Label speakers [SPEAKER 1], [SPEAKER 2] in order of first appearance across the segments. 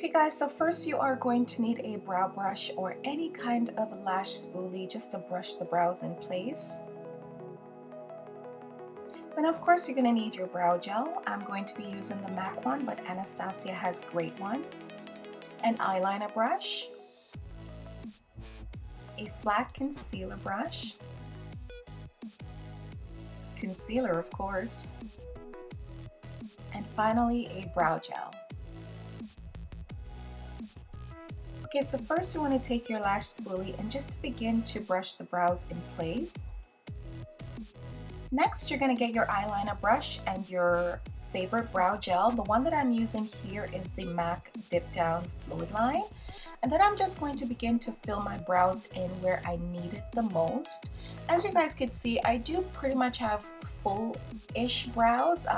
[SPEAKER 1] Okay guys, so first you are going to need a brow brush or any kind of lash spoolie just to brush the brows in place. Then of course you're going to need your brow gel. I'm going to be using the MAC one, but Anastasia has great ones. An eyeliner brush, a flat concealer brush, concealer of course, and finally a brow gel. Okay, so first you want to take your lash spoolie and just to begin to brush the brows in place. Next, you're going to get your eyeliner brush and your favorite brow gel. The one that I'm using here is the MAC Didpdown Fluidline. And then I'm just going to begin to fill my brows in where I need it the most. As you guys can see, I do pretty much have full-ish brows.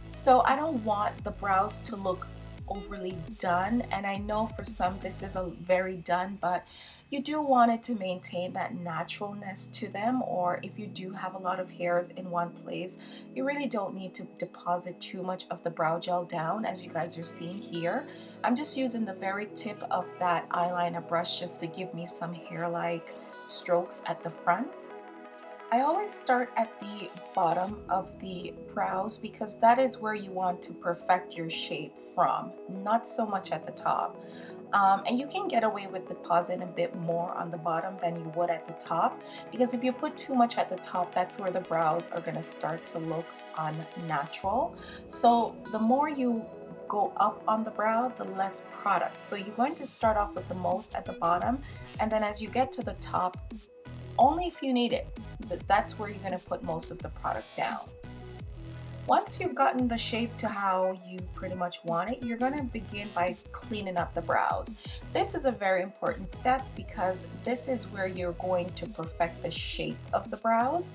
[SPEAKER 1] So I don't want the brows to look overly done, and I know for some this is a very done, but you do want it to maintain that naturalness to them, or if you do have a lot of hairs in one place, you really don't need to deposit too much of the brow gel down. As you guys are seeing here, I'm just using the very tip of that eyeliner brush just to give me some hair-like strokes at the front. I always start at the bottom of the brows because that is where you want to perfect your shape from, not so much at the top. And you can get away with depositing a bit more on the bottom than you would at the top, because if you put too much at the top, that's where the brows are going to start to look unnatural. So the more you go up on the brow, the less product. So you're going to start off with the most at the bottom, and then as you get to the top, only if you need it, but that's where you're going to put most of the product down. Once you've gotten the shape to how you pretty much want it, you're going to begin by cleaning up the brows. This is a very important step because this is where you're going to perfect the shape of the brows.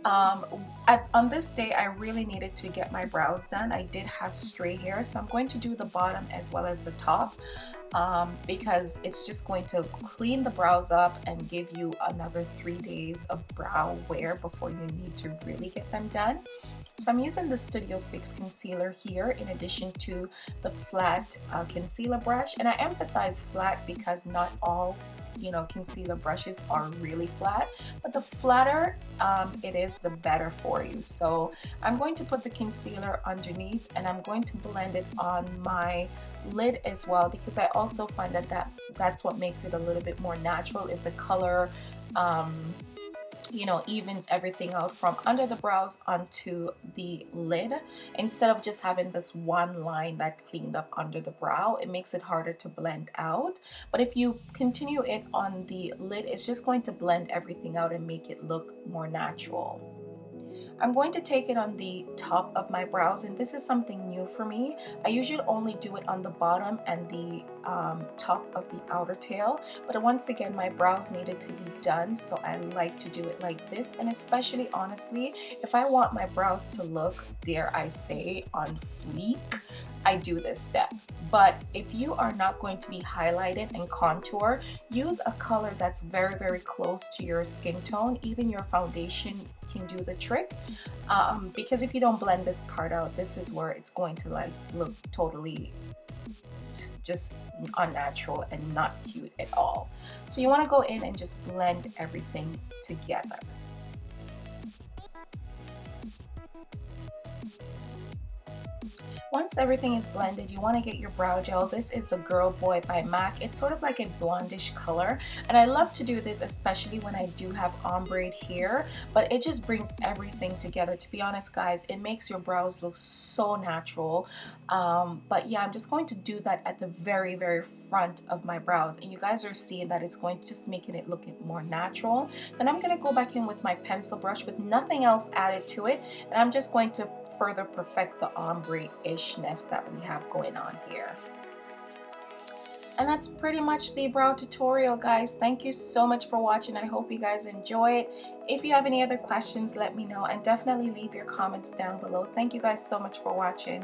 [SPEAKER 1] On this day, I really needed to get my brows done. I did have stray hair, so I'm going to do the bottom as well as the top. Because it's just going to clean the brows up and give you another 3 days of brow wear before you need to really get them done. So I'm using the Studio Fix concealer here in addition to the flat concealer brush, and I emphasize flat because not all concealer brushes are really flat, but the flatter it is, the better for you. So I'm going to put the concealer underneath and I'm going to blend it on my lid as well, because I also find that that's what makes it a little bit more natural if the color evens everything out from under the brows onto the lid, instead of just having this one line that cleaned up under the brow. It makes it harder to blend out, but if you continue it on the lid, it's just going to blend everything out and make it look more natural. I'm going to take it on the top of my brows, and this is something new for me. I usually only do it on the bottom and the top of the outer tail, but once again my brows needed to be done, so I like to do it like this. And especially, honestly, if I want my brows to look, dare I say, on fleek, I do this step. But if you are not going to be highlighted and contour, use a color that's very, very close to your skin tone. Even your foundation can do the trick, because if you don't blend this part out, this is where it's going to look totally just unnatural and not cute at all. So you want to go in and just blend everything together. Once everything is blended, you want to get your brow gel. This is the GirlBoy by MAC. It's sort of like a blondish color, and I love to do this especially when I do have ombre hair, but it just brings everything together. To be honest, guys, it makes your brows look so natural. But yeah, I'm just going to do that at the very, very front of my brows, and you guys are seeing that it's going to just making it look more natural. Then I'm going to go back in with my pencil brush with nothing else added to it, and I'm just going to further perfect the ombre-ishness that we have going on here. And that's pretty much the brow tutorial, guys. Thank you so much for watching. I hope you guys enjoy it. If you have any other questions, let me know, and definitely leave your comments down below. Thank you guys so much for watching.